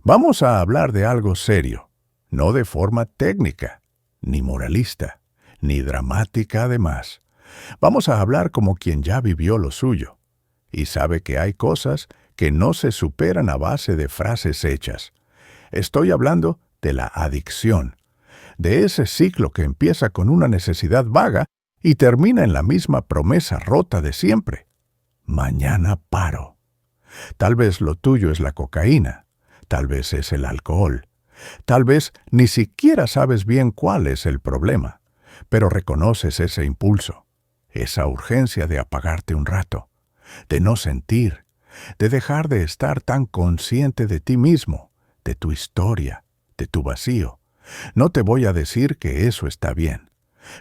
Vamos a hablar de algo serio, no de forma técnica, ni moralista, ni dramática además. Vamos a hablar como quien ya vivió lo suyo y sabe que hay cosas que no se superan a base de frases hechas. Estoy hablando de la adicción, de ese ciclo que empieza con una necesidad vaga y termina en la misma promesa rota de siempre. Mañana paro. Tal vez lo tuyo es la cocaína, tal vez es el alcohol, tal vez ni siquiera sabes bien cuál es el problema, pero reconoces ese impulso, esa urgencia de apagarte un rato, de no sentir, de dejar de estar tan consciente de ti mismo, de tu historia, de tu vacío. No te voy a decir que eso está bien,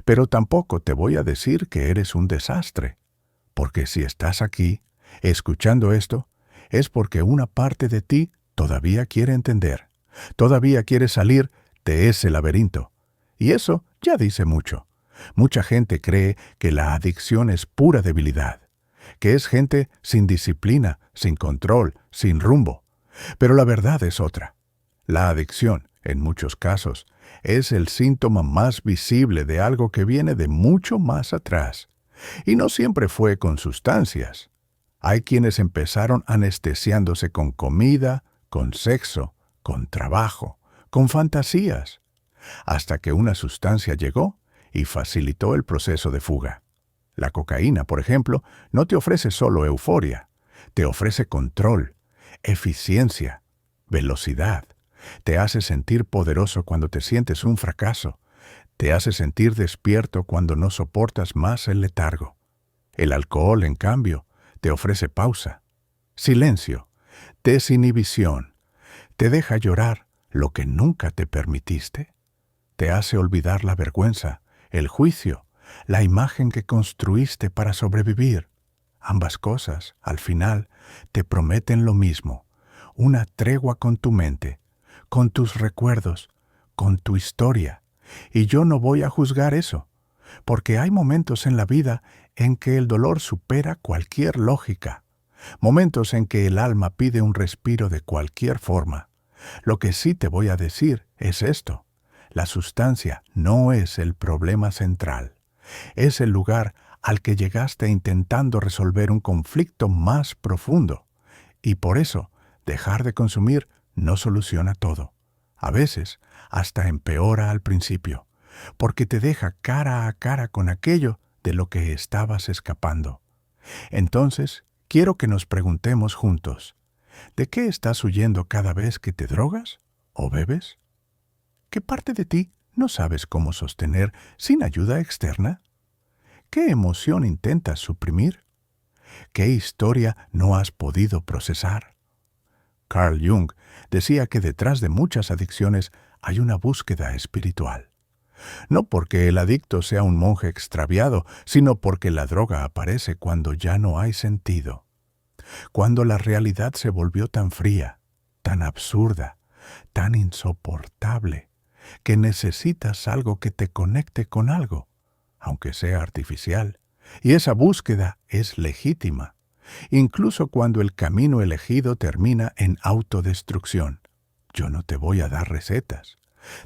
pero tampoco te voy a decir que eres un desastre, porque si estás aquí, escuchando esto, es porque una parte de ti todavía quiere entender, todavía quiere salir de ese laberinto. Y eso ya dice mucho. Mucha gente cree que la adicción es pura debilidad, que es gente sin disciplina, sin control, sin rumbo. Pero la verdad es otra. La adicción, en muchos casos, es el síntoma más visible de algo que viene de mucho más atrás. Y no siempre fue con sustancias. Hay quienes empezaron anestesiándose con comida, con sexo, con trabajo, con fantasías, hasta que una sustancia llegó y facilitó el proceso de fuga. La cocaína, por ejemplo, no te ofrece solo euforia, te ofrece control, eficiencia, velocidad. Te hace sentir poderoso cuando te sientes un fracaso. Te hace sentir despierto cuando no soportas más el letargo. El alcohol, en cambio, te ofrece pausa, silencio, desinhibición. Te deja llorar lo que nunca te permitiste. Te hace olvidar la vergüenza, el juicio, la imagen que construiste para sobrevivir. Ambas cosas, al final, te prometen lo mismo, una tregua con tu mente, con tus recuerdos, con tu historia. Y yo no voy a juzgar eso, porque hay momentos en la vida en que el dolor supera cualquier lógica, momentos en que el alma pide un respiro de cualquier forma. Lo que sí te voy a decir es esto: la sustancia no es el problema central, es el lugar al que llegaste intentando resolver un conflicto más profundo. Y por eso, dejar de consumir no soluciona todo. A veces, hasta empeora al principio, porque te deja cara a cara con aquello de lo que estabas escapando. Entonces, quiero que nos preguntemos juntos, ¿de qué estás huyendo cada vez que te drogas o bebes? ¿Qué parte de ti no sabes cómo sostener sin ayuda externa? ¿Qué emoción intentas suprimir? ¿Qué historia no has podido procesar? Carl Jung decía que detrás de muchas adicciones hay una búsqueda espiritual. No porque el adicto sea un monje extraviado, sino porque la droga aparece cuando ya no hay sentido. Cuando la realidad se volvió tan fría, tan absurda, tan insoportable, que necesitas algo que te conecte con algo, aunque sea artificial. Y esa búsqueda es legítima, incluso cuando el camino elegido termina en autodestrucción. Yo no te voy a dar recetas.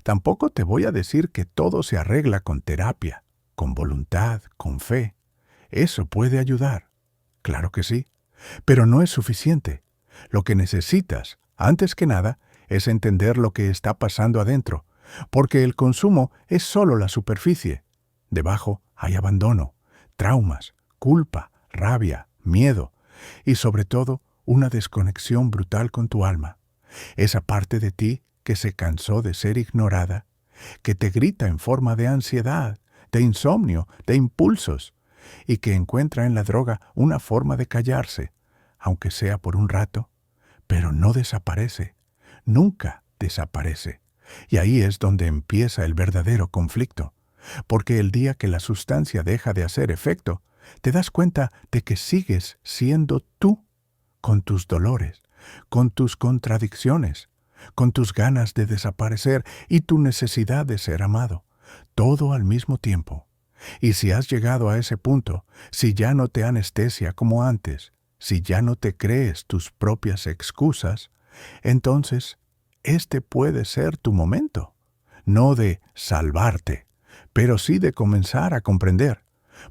Tampoco te voy a decir que todo se arregla con terapia, con voluntad, con fe. Eso puede ayudar. Claro que sí, pero no es suficiente. Lo que necesitas, antes que nada, es entender lo que está pasando adentro, porque el consumo es solo la superficie. Debajo hay abandono, traumas, culpa, rabia, miedo y sobre todo una desconexión brutal con tu alma. Esa parte de ti que se cansó de ser ignorada, que te grita en forma de ansiedad, de insomnio, de impulsos, y que encuentra en la droga una forma de callarse, aunque sea por un rato, pero no desaparece, nunca desaparece. Y ahí es donde empieza el verdadero conflicto, porque el día que la sustancia deja de hacer efecto, te das cuenta de que sigues siendo tú, con tus dolores, con tus contradicciones, con tus ganas de desaparecer y tu necesidad de ser amado, todo al mismo tiempo. Y si has llegado a ese punto, si ya no te anestesia como antes, si ya no te crees tus propias excusas, entonces este puede ser tu momento. No de salvarte, pero sí de comenzar a comprender.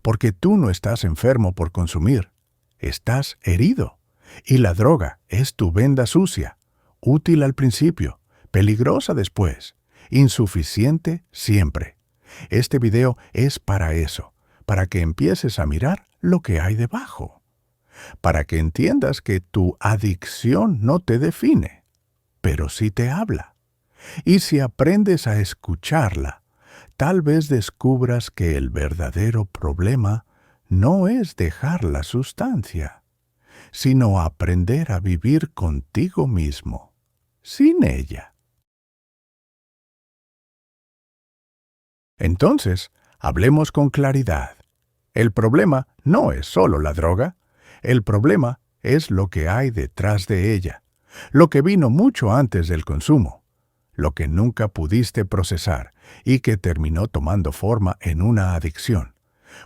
Porque tú no estás enfermo por consumir. Estás herido. Y la droga es tu venda sucia, útil al principio, peligrosa después, insuficiente siempre. Este video es para eso, para que empieces a mirar lo que hay debajo, para que entiendas que tu adicción no te define, pero sí te habla. Y si aprendes a escucharla, tal vez descubras que el verdadero problema no es dejar la sustancia, sino aprender a vivir contigo mismo, sin ella. Entonces, hablemos con claridad. El problema no es solo la droga, el problema es lo que hay detrás de ella, lo que vino mucho antes del consumo, lo que nunca pudiste procesar y que terminó tomando forma en una adicción,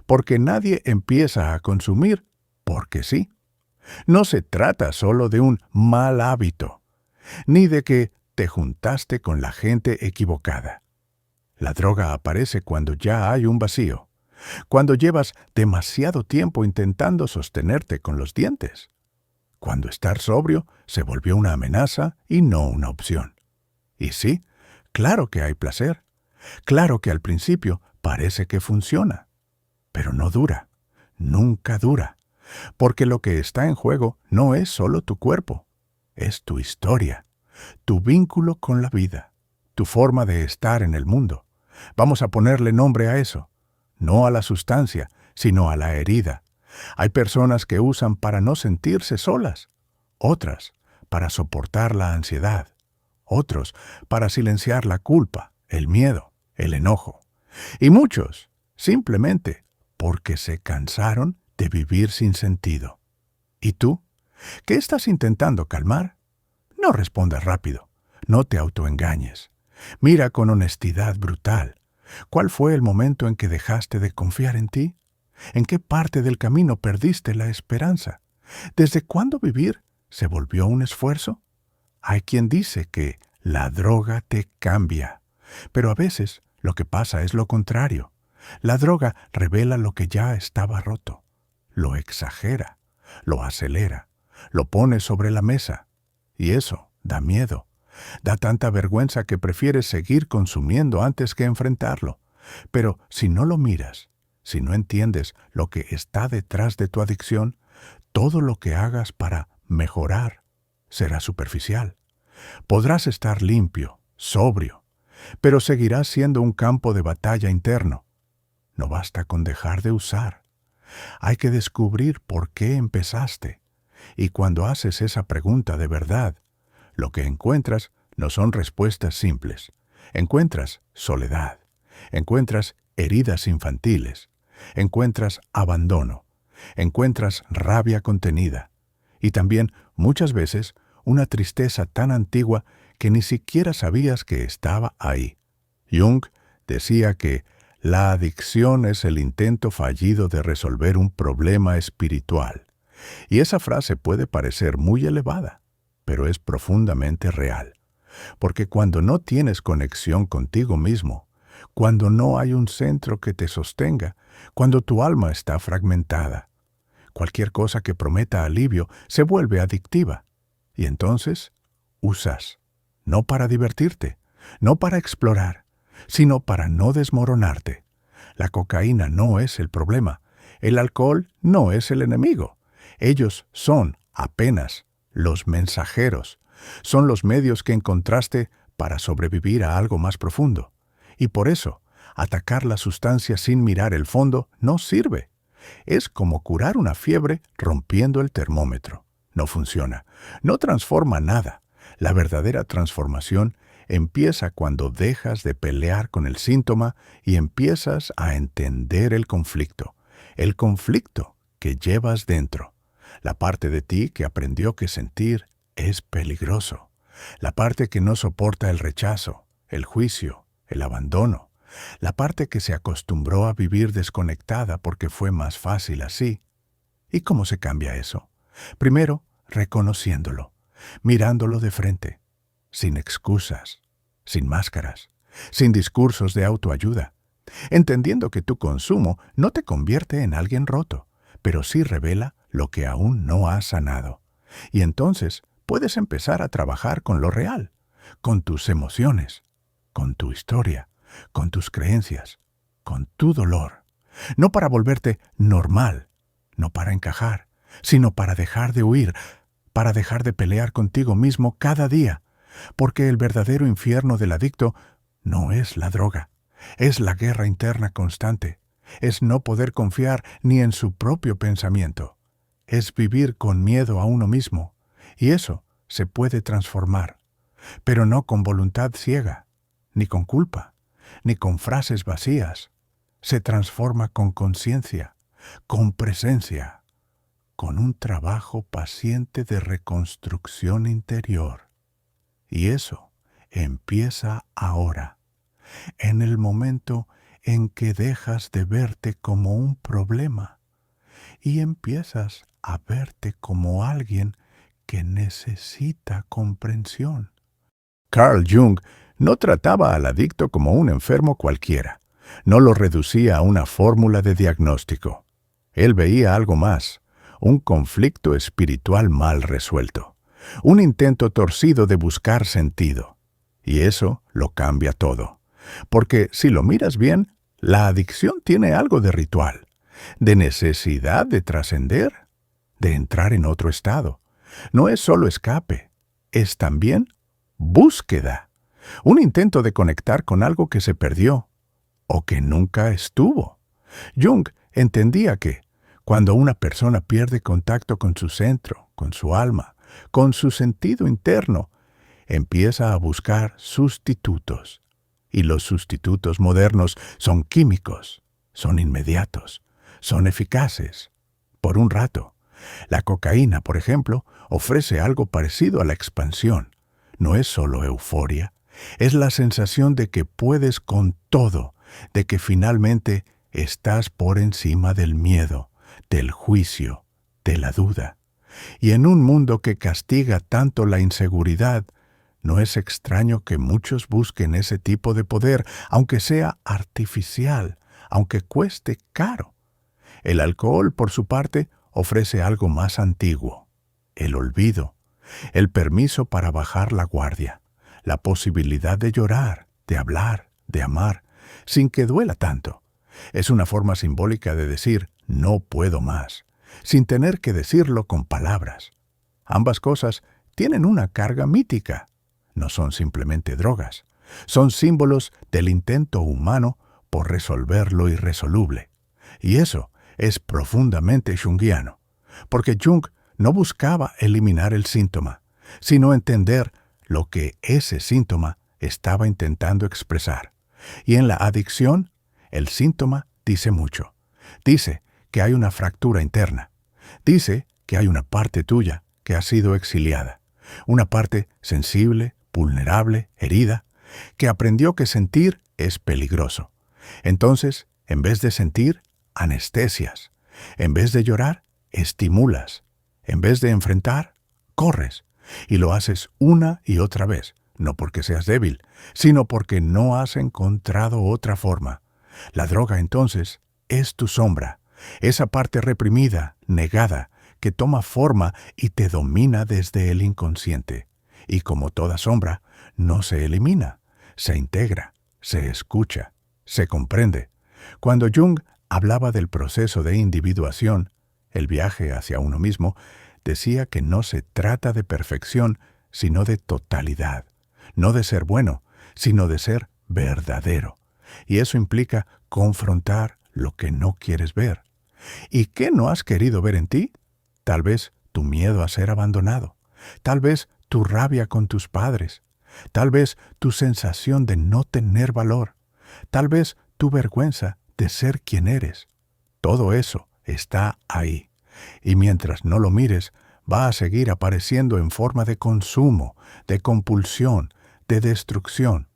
porque nadie empieza a consumir porque sí. No se trata solo de un mal hábito, ni de que te juntaste con la gente equivocada. La droga aparece cuando ya hay un vacío, cuando llevas demasiado tiempo intentando sostenerte con los dientes, cuando estar sobrio se volvió una amenaza y no una opción. Y sí, claro que hay placer, claro que al principio parece que funciona, pero no dura, nunca dura, porque lo que está en juego no es solo tu cuerpo, es tu historia, tu vínculo con la vida, tu forma de estar en el mundo. Vamos a ponerle nombre a eso, no a la sustancia, sino a la herida. Hay personas que usan para no sentirse solas, otras para soportar la ansiedad, otros para silenciar la culpa, el miedo, el enojo, y muchos simplemente porque se cansaron de vivir sin sentido. ¿Y tú? ¿Qué estás intentando calmar? No respondas rápido, no te autoengañes. Mira con honestidad brutal. ¿Cuál fue el momento en que dejaste de confiar en ti? ¿En qué parte del camino perdiste la esperanza? ¿Desde cuándo vivir se volvió un esfuerzo? Hay quien dice que la droga te cambia, pero a veces lo que pasa es lo contrario. La droga revela lo que ya estaba roto, lo exagera, lo acelera, lo pone sobre la mesa, y eso da miedo. Da tanta vergüenza que prefieres seguir consumiendo antes que enfrentarlo. Pero si no lo miras, si no entiendes lo que está detrás de tu adicción, todo lo que hagas para mejorar será superficial. Podrás estar limpio, sobrio, pero seguirás siendo un campo de batalla interno. No basta con dejar de usar. Hay que descubrir por qué empezaste. Y cuando haces esa pregunta de verdad, lo que encuentras no son respuestas simples. Encuentras soledad, encuentras heridas infantiles, encuentras abandono, encuentras rabia contenida y también, muchas veces, una tristeza tan antigua que ni siquiera sabías que estaba ahí. Jung decía que la adicción es el intento fallido de resolver un problema espiritual. Y esa frase puede parecer muy elevada, pero es profundamente real. Porque cuando no tienes conexión contigo mismo, cuando no hay un centro que te sostenga, cuando tu alma está fragmentada, cualquier cosa que prometa alivio se vuelve adictiva. Y entonces, usas, no para divertirte, no para explorar, sino para no desmoronarte. La cocaína no es el problema, el alcohol no es el enemigo. Ellos son apenas los mensajeros, son los medios que encontraste para sobrevivir a algo más profundo. Y por eso, atacar la sustancia sin mirar el fondo no sirve. Es como curar una fiebre rompiendo el termómetro. No funciona, no transforma nada. La verdadera transformación empieza cuando dejas de pelear con el síntoma y empiezas a entender el conflicto que llevas dentro. La parte de ti que aprendió que sentir es peligroso. La parte que no soporta el rechazo, el juicio, el abandono. La parte que se acostumbró a vivir desconectada porque fue más fácil así. ¿Y cómo se cambia eso? Primero, reconociéndolo, mirándolo de frente. sin excusas, sin máscaras, sin discursos de autoayuda, entendiendo que tu consumo no te convierte en alguien roto, pero sí revela lo que aún no has sanado. Y entonces puedes empezar a trabajar con lo real, con tus emociones, con tu historia, con tus creencias, con tu dolor. No para volverte normal, no para encajar, sino para dejar de huir, para dejar de pelear contigo mismo cada día, porque el verdadero infierno del adicto no es la droga, es la guerra interna constante, es no poder confiar ni en su propio pensamiento, es vivir con miedo a uno mismo, y eso se puede transformar, pero no con voluntad ciega, ni con culpa, ni con frases vacías. Se transforma con conciencia, con presencia, con un trabajo paciente de reconstrucción interior. Y eso empieza ahora, en el momento en que dejas de verte como un problema y empiezas a verte como alguien que necesita comprensión. Carl Jung no trataba al adicto como un enfermo cualquiera, no lo reducía a una fórmula de diagnóstico. Él veía algo más, un conflicto espiritual mal resuelto, un intento torcido de buscar sentido. Y eso lo cambia todo. Porque si lo miras bien, la adicción tiene algo de ritual, de necesidad de trascender, de entrar en otro estado. No es solo escape, es también búsqueda, un intento de conectar con algo que se perdió o que nunca estuvo. Jung entendía que, cuando una persona pierde contacto con su centro, con su alma, con su sentido interno, empieza a buscar sustitutos. Y los sustitutos modernos son químicos, son inmediatos, son eficaces. Por un rato. La cocaína, por ejemplo, ofrece algo parecido a la expansión. No es solo euforia, es la sensación de que puedes con todo, de que finalmente estás por encima del miedo, del juicio, de la duda. Y en un mundo que castiga tanto la inseguridad, no es extraño que muchos busquen ese tipo de poder, aunque sea artificial, aunque cueste caro. El alcohol, por su parte, ofrece algo más antiguo, el olvido, el permiso para bajar la guardia, la posibilidad de llorar, de hablar, de amar, sin que duela tanto. Es una forma simbólica de decir no puedo más, sin tener que decirlo con palabras. Ambas cosas tienen una carga mítica. No son simplemente drogas, son símbolos del intento humano por resolver lo irresoluble. Y eso es profundamente junguiano, porque Jung no buscaba eliminar el síntoma, sino entender lo que ese síntoma estaba intentando expresar. Y en la adicción, el síntoma dice mucho. Dice que hay una fractura interna. Dice que hay una parte tuya que ha sido exiliada. Una parte sensible, vulnerable, herida, que aprendió que sentir es peligroso. Entonces, en vez de sentir, anestesias. En vez de llorar, estimulas. En vez de enfrentar, corres. Y lo haces una y otra vez, no porque seas débil, sino porque no has encontrado otra forma. La droga, entonces, es tu sombra, esa parte reprimida, negada, que toma forma y te domina desde el inconsciente. Y como toda sombra, no se elimina, se integra, se escucha, se comprende. Cuando Jung hablaba del proceso de individuación, el viaje hacia uno mismo, decía que no se trata de perfección, sino de totalidad. No de ser bueno, sino de ser verdadero. Y eso implica confrontar lo que no quieres ver. ¿Y qué no has querido ver en ti? Tal vez tu miedo a ser abandonado. Tal vez tu rabia con tus padres. Tal vez tu sensación de no tener valor. Tal vez tu vergüenza de ser quien eres. Todo eso está ahí. Y mientras no lo mires, va a seguir apareciendo en forma de consumo, de compulsión, de destrucción.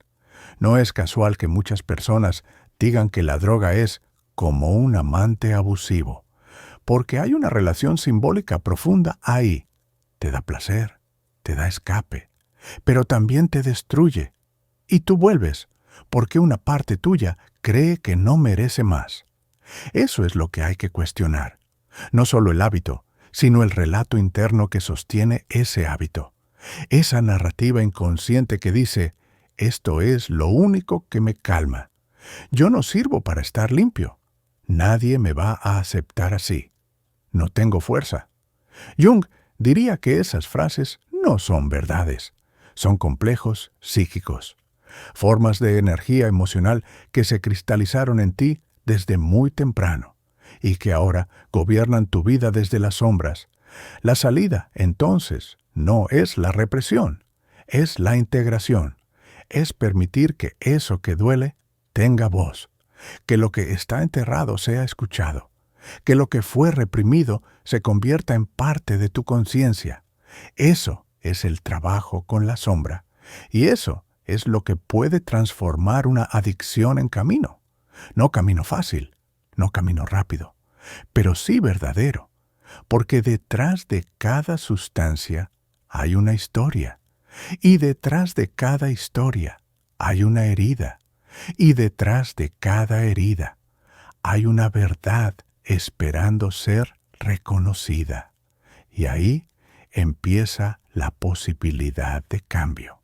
No es casual que muchas personas digan que la droga es como un amante abusivo, porque hay una relación simbólica profunda ahí. Te da placer, te da escape, pero también te destruye. Y tú vuelves, porque una parte tuya cree que no merece más. Eso es lo que hay que cuestionar. No solo el hábito, sino el relato interno que sostiene ese hábito. Esa narrativa inconsciente que dice, esto es lo único que me calma. Yo no sirvo para estar limpio. Nadie me va a aceptar así. No tengo fuerza. Jung diría que esas frases no son verdades. Son complejos psíquicos. Formas de energía emocional que se cristalizaron en ti desde muy temprano y que ahora gobiernan tu vida desde las sombras. La salida, entonces, no es la represión, es la integración. Es permitir que eso que duele tenga voz, que lo que está enterrado sea escuchado, que lo que fue reprimido se convierta en parte de tu conciencia. Eso es el trabajo con la sombra, y eso es lo que puede transformar una adicción en camino. No camino fácil, no camino rápido, pero sí verdadero, porque detrás de cada sustancia hay una historia, y detrás de cada historia hay una herida, y detrás de cada herida hay una verdad esperando ser reconocida. Y ahí empieza la posibilidad de cambio.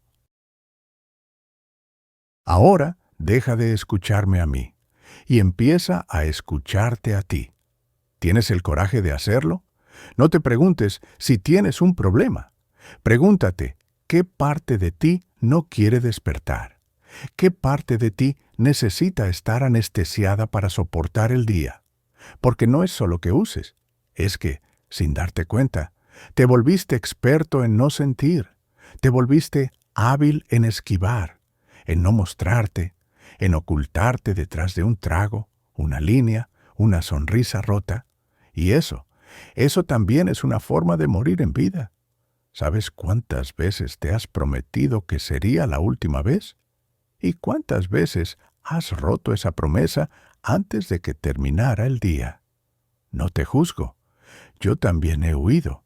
Ahora deja de escucharme a mí y empieza a escucharte a ti. ¿Tienes el coraje de hacerlo? No te preguntes si tienes un problema. Pregúntate, ¿qué parte de ti no quiere despertar? ¿Qué parte de ti necesita estar anestesiada para soportar el día? Porque no es solo que uses, es que, sin darte cuenta, te volviste experto en no sentir, te volviste hábil en esquivar, en no mostrarte, en ocultarte detrás de un trago, una línea, una sonrisa rota. Y eso también es una forma de morir en vida. ¿Sabes cuántas veces te has prometido que sería la última vez? ¿Y cuántas veces has roto esa promesa antes de que terminara el día? No te juzgo. Yo también he huido.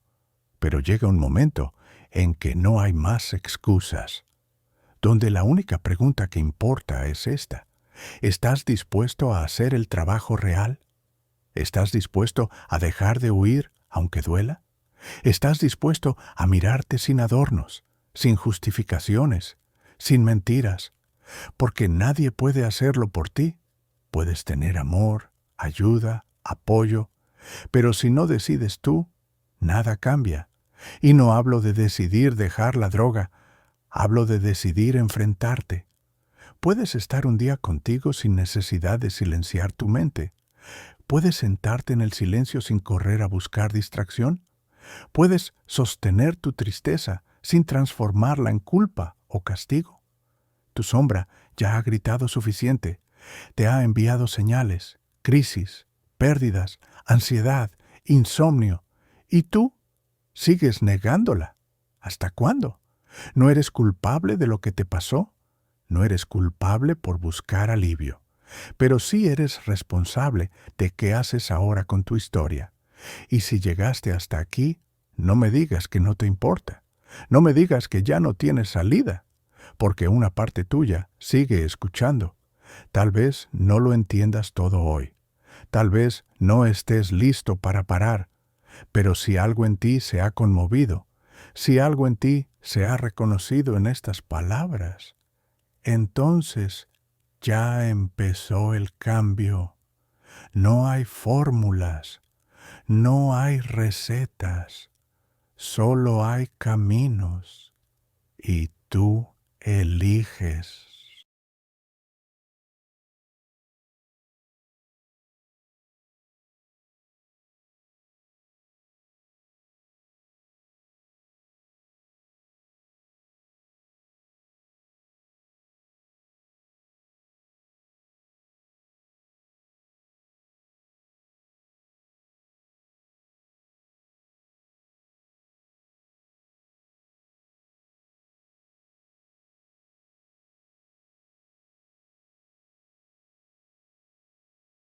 Pero llega un momento en que no hay más excusas, donde la única pregunta que importa es esta. ¿Estás dispuesto a hacer el trabajo real? ¿Estás dispuesto a dejar de huir aunque duela? ¿Estás dispuesto a mirarte sin adornos, sin justificaciones, sin mentiras? Porque nadie puede hacerlo por ti. Puedes tener amor, ayuda, apoyo, pero si no decides tú, nada cambia. Y no hablo de decidir dejar la droga, hablo de decidir enfrentarte. Puedes estar un día contigo sin necesidad de silenciar tu mente. Puedes sentarte en el silencio sin correr a buscar distracción. Puedes sostener tu tristeza sin transformarla en culpa o castigo. Tu sombra ya ha gritado suficiente, te ha enviado señales, crisis, pérdidas, ansiedad, insomnio, y tú sigues negándola. ¿Hasta cuándo? ¿No eres culpable de lo que te pasó? No eres culpable por buscar alivio, pero sí eres responsable de qué haces ahora con tu historia. Y si llegaste hasta aquí, no me digas que no te importa. No me digas que ya no tienes salida, porque una parte tuya sigue escuchando. Tal vez no lo entiendas todo hoy. Tal vez no estés listo para parar, pero si algo en ti se ha conmovido, si algo en ti se ha reconocido en estas palabras, entonces ya empezó el cambio. No hay fórmulas, no hay recetas, solo hay caminos y tú eliges.